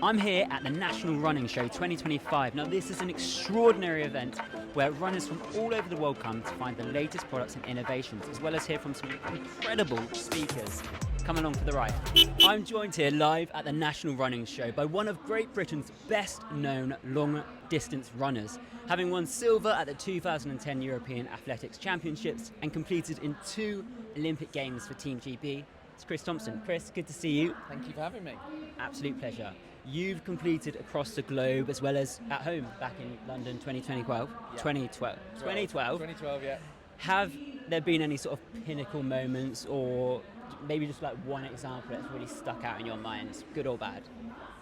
I'm here at the National Running Show 2025. Now this is an extraordinary event where runners from all over the world come to find the latest products and innovations, as well as hear from some incredible speakers. Come along for the ride. I'm joined here live at the National Running Show by one of Great Britain's best known long distance runners, having won silver at the 2010 European Athletics Championships and competed in 2 Olympic Games for Team GB. It's Chris Thompson. Chris, good to see you. Thank you for having me. Absolute pleasure. You've completed across the globe as well as at home back in London 2012. Yeah. 2012, yeah. Have there been any sort of pinnacle moments, or maybe just like one example that's really stuck out in your mind, good or bad?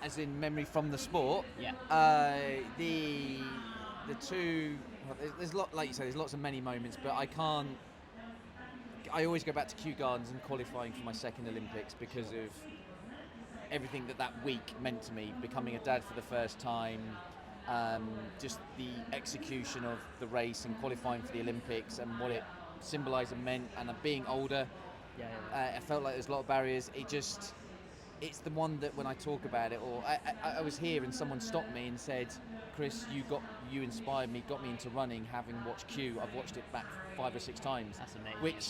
As in memory from the sport? Yeah. The two, well, there's like you say, there's lots of many moments, but I always go back to Kew Gardens and qualifying for my second Olympics because of everything that week meant to me, becoming a dad for the first time, just the execution of the race and qualifying for the Olympics and what it symbolised and meant, and being older, I felt like there's a lot of barriers. It's the one that when I talk about it, or I was here and someone stopped me and said, Chris, you inspired me, got me into running, having watched Kew. I've watched it back 5 or 6 times. That's amazing. Which,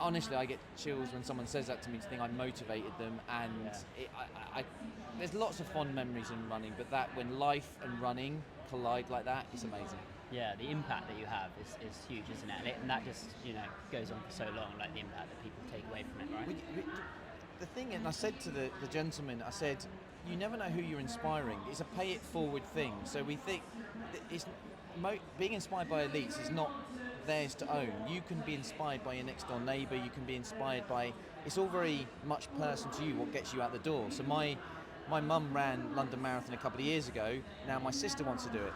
honestly, I get chills when someone says that to me, to think I motivated them, and there's lots of fond memories in running, but that when life and running collide like that, it's amazing. Yeah, the impact that you have is huge, isn't it? And that just, goes on for so long, like the impact that people take away from it, right? The thing, and I said to the gentleman, I said, you never know who you're inspiring. It's a pay it forward thing. So we think being inspired by elites is not theirs to own. You can be inspired by your next door neighbour, you can be inspired by, it's all very much personal to you, what gets you out the door. So my mum ran London Marathon a couple of years ago. Now my sister wants to do it.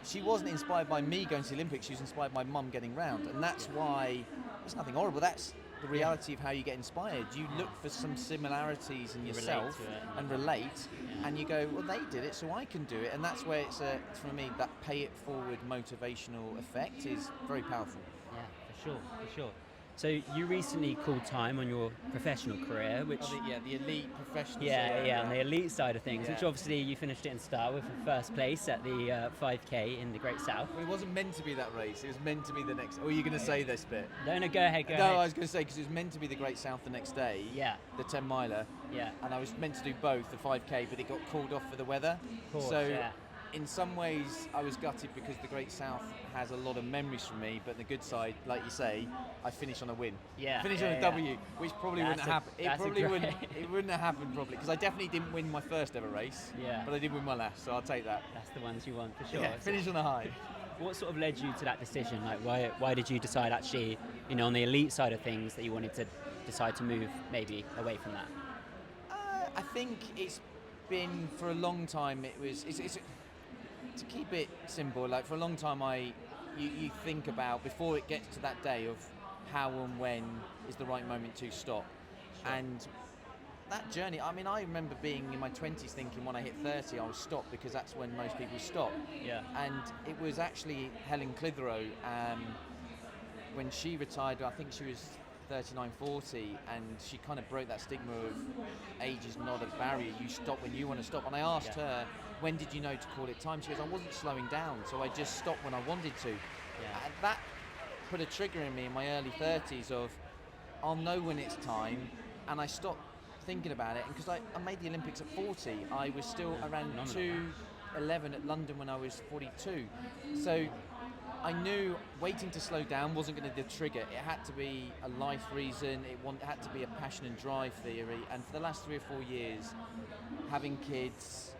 She wasn't inspired by me going to the Olympics, she was inspired by mum getting round. And that's why, it's nothing horrible, that's the reality of how you get inspired. You look for some similarities in yourself and relate, and you go, well, they did it, so I can do it. And that's where it's, for me, that pay it forward motivational effect is very powerful. Yeah, for sure. So you recently called time on your professional career, which... the elite professional side. On the elite side of things, which obviously you finished it in style with first place at the 5K in the Great South. Well, it wasn't meant to be that race, it was meant to be the next... Or are you going to say this bit? No, go ahead. No, I was going to say, because it was meant to be the Great South the next day, the 10 miler, and I was meant to do both, the 5K, but it got called off for the weather. In some ways, I was gutted because the Great South has a lot of memories for me, but the good side, like you say, I finished on a win. Finished on a W, which probably wouldn't have happened. It wouldn't have happened probably, because I definitely didn't win my first ever race, but I did win my last, so I'll take that. That's the ones you want, for sure. Finish on a high. What sort of led you to that decision? Like, why did you decide actually, on the elite side of things, that you wanted to decide to move maybe away from that? I think it's been, for a long time, it's to keep it simple, like for a long time you think about, before it gets to that day, of how and when is the right moment to stop. And that journey, I remember being in my 20s thinking when I hit 30 I'll stop, because that's when most people stop. And it was actually Helen Clitheroe, when she retired, I think she was 39, 40, and she kind of broke that stigma of age is not a barrier, you stop when you want to stop. And I asked her, when did you know to call it time? She goes, I wasn't slowing down, so I just stopped when I wanted to. And that put a trigger in me in my early 30s of, I'll know when it's time, and I stopped thinking about it. And because I made the Olympics at 40, I was still around 2:11 at London when I was 42. So I knew waiting to slow down wasn't going to be the trigger. It had to be a life reason, it had to be a passion and drive theory. And for the last 3 or 4 years, having kids,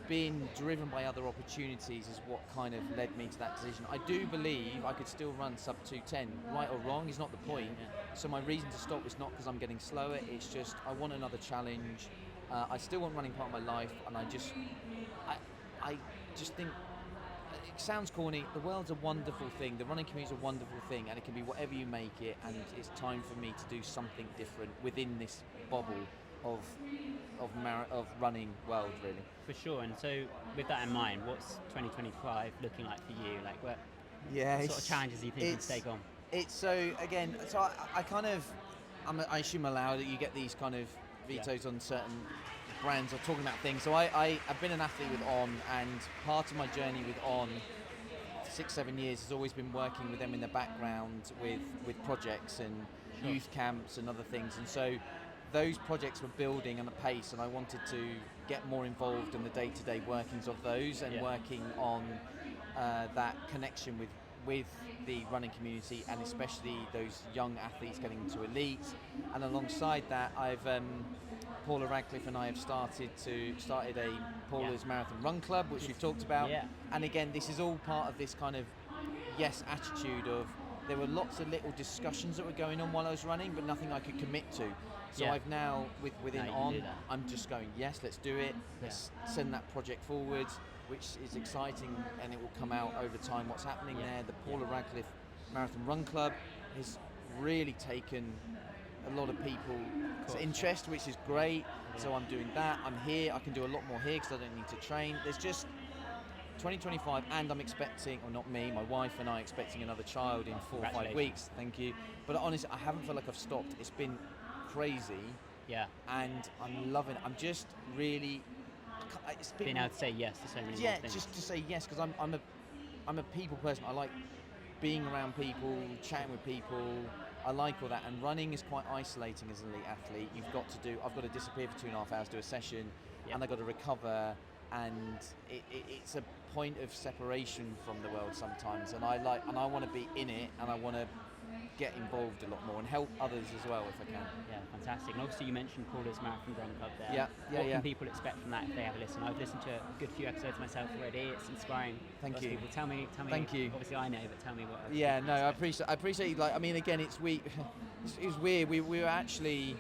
being driven by other opportunities is what kind of led me to that decision. I do believe I could still run sub 2:10, right or wrong is not the point. So my reason to stop is not because I'm getting slower, it's just I want another challenge. I still want running part of my life, and I just think, it sounds corny, the world's a wonderful thing, the running community is a wonderful thing, and it can be whatever you make it, and it's time for me to do something different within this bubble of running world, really. For sure. And so with that in mind, what's 2025 looking like for you? Like, what sort of challenges do you think you can take on? It's so, again, I assume allowed that you get these kind of vetoes on certain brands or talking about things. So I've been an athlete with On, and part of my journey with On, 6-7 years, has always been working with them in the background with projects and youth camps and other things. And so those projects were building on a pace, and I wanted to get more involved in the day-to-day workings of those, and working on that connection with the running community, and especially those young athletes getting into elite. And alongside that, I've Paula Radcliffe and I have started a Paula's Marathon Run Club, which we've talked about. And again, this is all part of this kind of yes attitude of, there were lots of little discussions that were going on while I was running, but nothing I could commit to. So I've now, within On, I'm just going, yes, let's do it. Let's send that project forward, which is exciting, and it will come out over time what's happening there. The Paula Radcliffe Marathon Run Club has really taken a lot of people's interest, which is great. So I'm doing that. I'm here. I can do a lot more here because I don't need to train. There's just 2025, and I'm expecting, or not me, my wife and I are expecting another child in 4 or 5 weeks. Thank you. But honestly, I haven't felt like I've stopped. It's been crazy. And I'm loving it. I'm just really being able to say yes to so many more things. Just to say yes, because I'm a people person. I like being around people, chatting with people. I like all that, and running is quite isolating as an elite athlete. I've got to disappear for 2.5 hours, do a session, and I've got to recover, and it's a point of separation from the world sometimes, and I want to be in it, and I want to get involved a lot more and help others as well if I can. Yeah, fantastic. And obviously you mentioned Paula's Marathon Run Club there. What can people expect from that if they have a listen? I've listened to a good few episodes myself already. It's inspiring. Thank you. People. Tell me. Thank you. Obviously I know, but tell me what. I appreciate. Like, I mean, again, it was weird. We were actually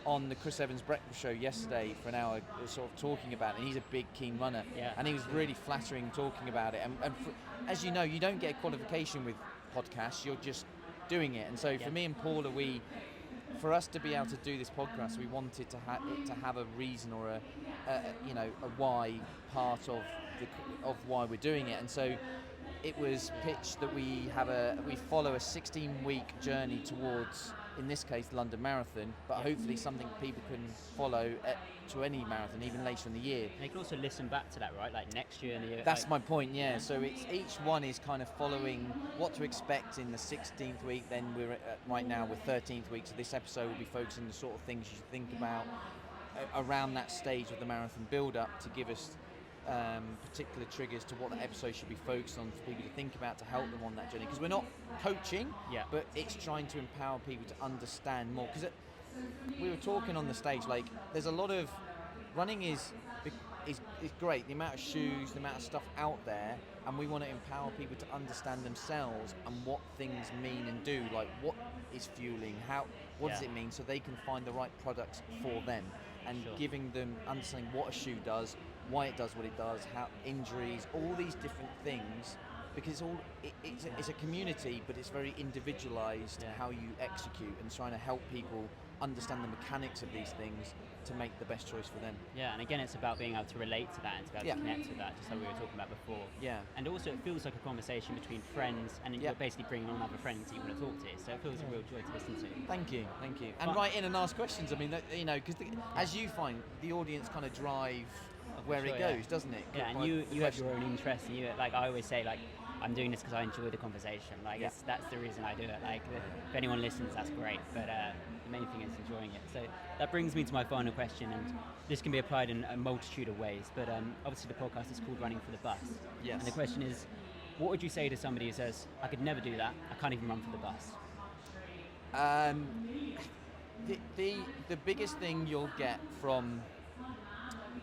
on the Chris Evans breakfast show yesterday for an hour, sort of talking about it. And he's a big, keen runner, and he was really flattering talking about it. And as you know, you don't get a qualification with podcasts. You're just doing it. And so for me and Paula, for us to be able to do this podcast, we wanted to have a reason or a why part of why we're doing it. And so it was pitched that we follow a 16-week journey towards, in this case, London Marathon, but hopefully something people can follow to any marathon, even later in the year. And they can also listen back to that, right? Like next year and the year. That's my point, yeah. So each one is kind of following what to expect in the 16th week. Then we're right now we're 13th week, so this episode will be focusing on the sort of things you should think about around that stage of the marathon build-up to give us particular triggers to what the episode should be focused on for people to think about to help them on that journey. Because we're not coaching, but it's trying to empower people to understand more. Because we were talking on the stage, like there's a lot of running is great, the amount of shoes, the amount of stuff out there, and we want to empower people to understand themselves and what things mean and do, like what is fueling, what does it mean, so they can find the right products for them, and giving them understanding what a shoe does, why it does what it does, how injuries, all these different things, because it's a community, but it's very individualized how you execute, and trying to help people understand the mechanics of these things to make the best choice for them. Yeah, and again, it's about being able to relate to that and to be able to connect with that, just like we were talking about before. Yeah. And also, it feels like a conversation between friends, and you're basically bringing on other friends that you want to talk to. So it feels a real joy to listen to. Thank you. And write in and ask questions. I mean, because as you find, the audience kind of drive where it goes, doesn't it? Yeah, and you have your own interests, and like I always say, like, I'm doing this because I enjoy the conversation. Like, that's the reason I do it. Like, if anyone listens, that's great. But the main thing is enjoying it. So that brings me to my final question, and this can be applied in a multitude of ways. But obviously, the podcast is called Running for the Bus. Yes. And the question is, what would you say to somebody who says, I could never do that, I can't even run for the bus? The biggest thing you'll get from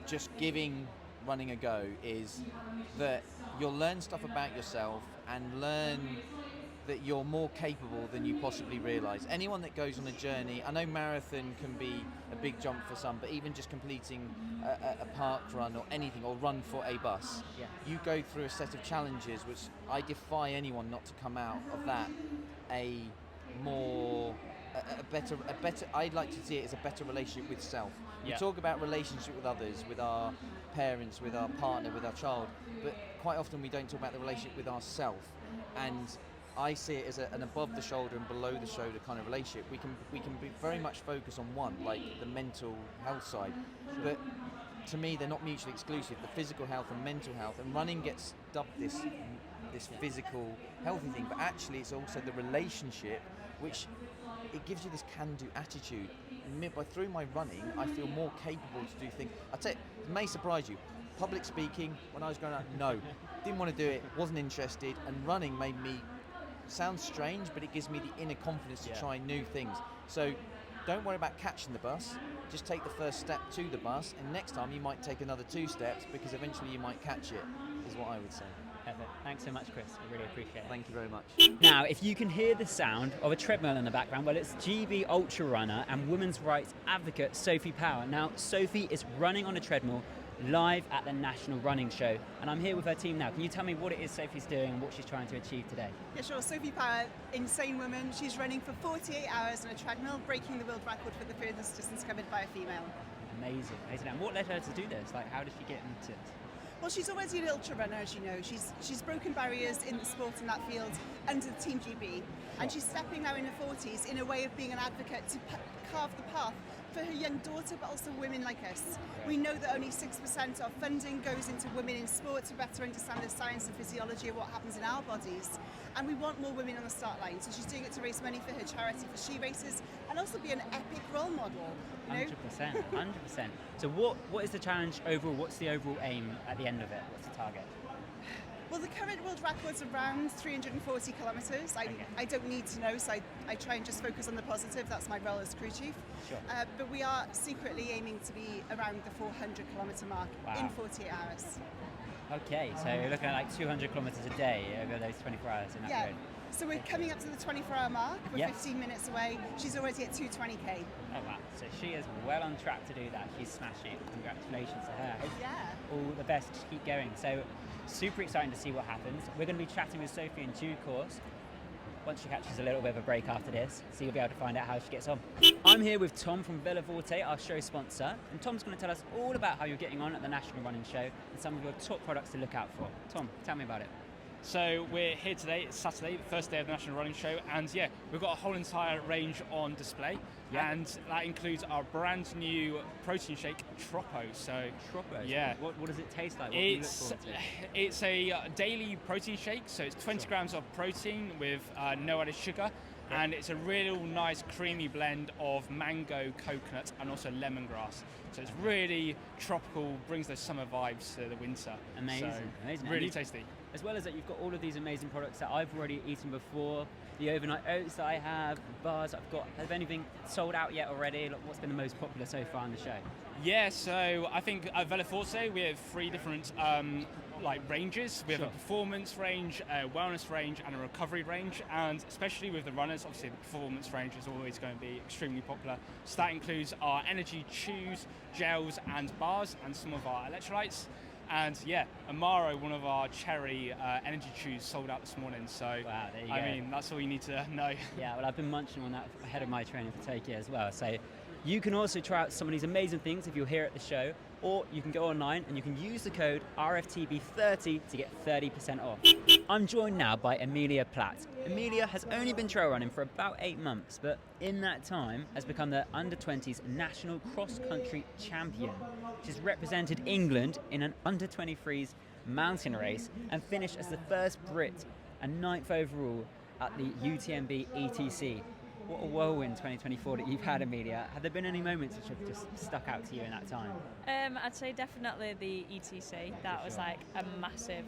just giving running a go is that you'll learn stuff about yourself and learn that you're more capable than you possibly realise. Anyone that goes on a journey, I know marathon can be a big jump for some, but even just completing a park run or anything, or run for a bus, you go through a set of challenges which I defy anyone not to come out of that a better, I'd like to see it as a better relationship with self. We talk about relationship with others, with our parents, with our partner, with our child, but quite often we don't talk about the relationship with ourself. And I see it as an above the shoulder and below the shoulder kind of relationship. We can be very much focused on one, like the mental health side, but to me they're not mutually exclusive. The physical health and mental health, and running gets dubbed this physical healthy thing, but actually it's also the relationship, which it gives you this can-do attitude. Through my running, I feel more capable to do things. I tell you, it may surprise you. Public speaking, when I was growing up, no, didn't want to do it, wasn't interested, and running made me, sounds strange, but it gives me the inner confidence to try new things. So don't worry about catching the bus, just take the first step to the bus, and next time you might take another 2 steps, because eventually you might catch it, is what I would say. Perfect. Thanks so much, Chris. I really appreciate it. Thank you very much. Now, if you can hear the sound of a treadmill in the background, well, it's GB ultra runner and women's rights advocate Sophie Power. Now, Sophie is running on a treadmill live at the National Running Show, and I'm here with her team now. Can you tell me what it is Sophie's doing and what she's trying to achieve today? Yeah, sure. Sophie Power, insane woman. She's running for 48 hours on a treadmill, breaking the world record for the furthest distance covered by a female. Amazing, amazing. And what led her to do this? Like, how did she get into it? Well, she's already an ultra runner, as you know. She's broken barriers in the sport in that field under the Team GB, and she's stepping now in her 40s in a way of being an advocate to carve the path for her young daughter, but also women like us. We know that only 6% of funding goes into women in sport to better understand the science and physiology of what happens in our bodies. And we want more women on the start line. So she's doing it to raise money for her charity for she races and also be an epic role model. You know? 100%, 100%. So what is the challenge overall? What's the overall aim at the end of it? What's the target? Well, the current world record's around 340 kilometres. I don't need to know, so I try and just focus on the positive. That's my role as crew chief. Sure. But we are secretly aiming to be around the 400 kilometre mark in 48 hours. Okay, so you're looking at like 200 kilometres a day over those 24 hours in that road. So we're coming up to the 24-hour mark. We're 15 minutes away. She's already at 220k. Oh wow, so she is well on track to do that. She's smashing. Congratulations to her. Yeah. All the best, just keep going. So super exciting to see what happens. We're going to be chatting with Sophie in due course. Once she catches a little bit of a break after this, so you'll be able to find out how she gets on. I'm here with Tom from Veloforte, our show sponsor, and Tom's going to tell us all about how you're getting on at the National Running Show and some of your top products to look out for. Tom, tell me about it. So we're here today, it's Saturday, the first day of the National Running Show, and yeah, we've got a whole entire range on display, and that includes our brand new protein shake, Troppo. So Troppo? Yeah. What does it taste like? What do you look forward to? It's a daily protein shake, so it's 20 grams of protein with no added sugar, and it's a real nice creamy blend of mango, coconut, and also lemongrass. So it's really tropical, brings those summer vibes to the winter. Amazing, so amazing. Really tasty. As well as that, you've got all of these amazing products that I've already eaten before. The overnight oats that I have, bars I've got. Have anything sold out yet already? Like, what's been the most popular so far on the show? Yeah, so I think at Veloforte we have 3 different ranges. We have a performance range, a wellness range, and a recovery range. And especially with the runners, obviously the performance range is always going to be extremely popular. So that includes our energy chews, gels, and bars, and some of our electrolytes. And yeah, Amaro, one of our cherry energy chews, sold out this morning. So wow, there you go. I mean, that's all you need to know. Yeah, well, I've been munching on that ahead of my training for Tokyo as well. So you can also try out some of these amazing things if you're here at the show, or you can go online and you can use the code RFTB30 to get 30% off. I'm joined now by Emilia Platt. Emilia has only been trail running for about 8 months, but in that time has become the under-20s national cross-country champion. She's represented England in an under-23s mountain race and finished as the first Brit and 9th overall at the UTMB ETC. What a whirlwind 2024 that you've had, Emilia. Have there been any moments which have just stuck out to you in that time? I'd say definitely the ETC. That was like a massive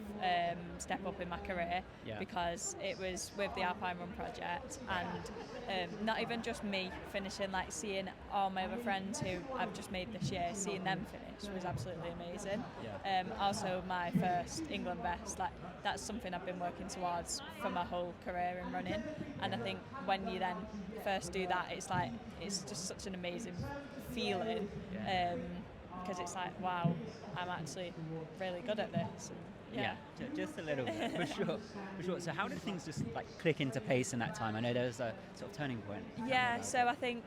step up in my career because it was with the Alpine Run project, and not even just me finishing, like seeing all my other friends who I've just made this year, seeing them finish was absolutely amazing. Also my first England best, like that's something I've been working towards for my whole career in running, and I think when you then first do that, it's just such an amazing feeling, because it's like, wow, I'm actually really good at this. And, just a little bit, for sure. So how did things just like click into pace in that time? I know there was a sort of turning point. Yeah, so I think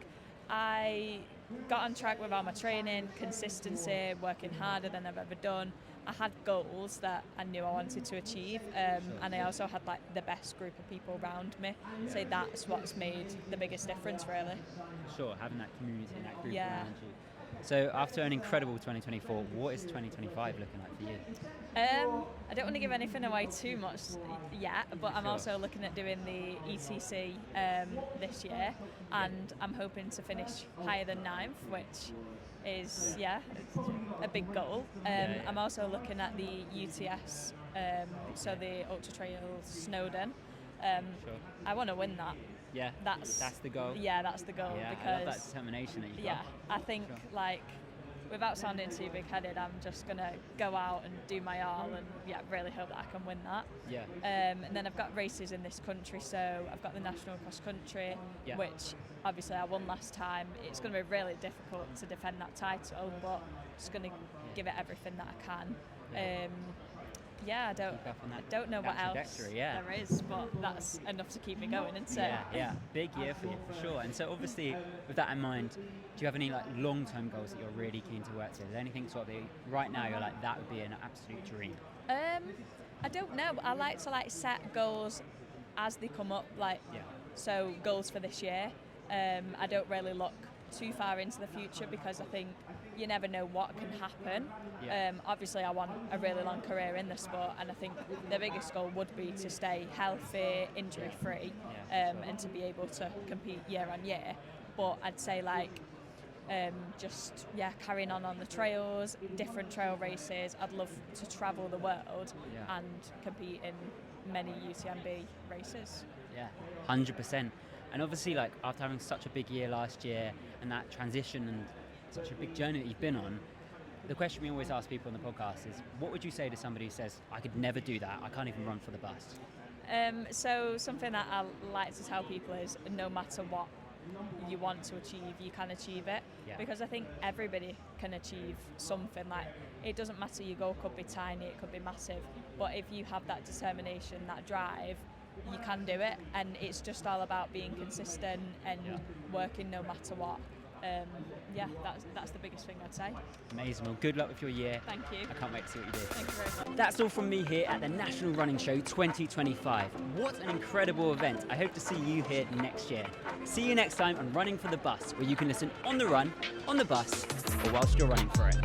I got on track with all my training, consistency, working harder than I've ever done. I had goals that I knew I wanted to achieve, and I also had like the best group of people around me. So that's what's made the biggest difference, really. Sure, having that community and that group Yeah. around you. So after an incredible 2024, what is 2025 looking like for you? I don't want to give anything away too much yet, but I'm Sure. also looking at doing the ETC this year, and I'm hoping to finish higher than 9th, which is it's a big goal. I'm also looking at the UTS, so the Ultra Trails Snowdon. Sure. I want to win that. Yeah, That's the goal. Yeah, that's the goal. Yeah, because I love that determination that you've got. I think Sure. like without sounding too big-headed, I'm just gonna go out and do my all, and really hope that I can win that. Yeah. And then I've got races in this country, so I've got the national cross country, which obviously I won last time. It's going to be really difficult to defend that title, but just going to give it everything that I can. I don't know what else there is, but that's enough to keep me going, isn't it? Yeah, big year for you for sure. And so obviously, with that in mind, do you have any like long-term goals that you're really keen to work to? Is there anything sort of right now you're like that would be an absolute dream? I don't know. I like to set goals as they come up. So goals for this year. I don't really look too far into the future because I think you never know what can happen. Obviously I want a really long career in the sport, and I think the biggest goal would be to stay healthy, injury free, and to be able to compete year on year. But I'd say carrying on the trails, different trail races. I'd love to travel the world and compete in many UTMB races. 100%. And obviously, after having such a big year last year and that transition and such a big journey that you've been on, the question we always ask people on the podcast is, what would you say to somebody who says, I could never do that, I can't even run for the bus? So something that I like to tell people is, no matter what you want to achieve, you can achieve it. Because I think everybody can achieve something. It doesn't matter, your goal could be tiny, it could be massive, but if you have that determination, that drive, you can do it, and it's just all about being consistent and working no matter what. That's the biggest thing I'd say. Amazing. Well, good luck with your year. Thank you. I can't wait to see what you do. Thank you very much. That's all from me here at the National Running Show 2025. What an incredible event. I hope to see you here next year. See you next time on Running for the Bus, where you can listen on the run, on the bus, or whilst you're running for it.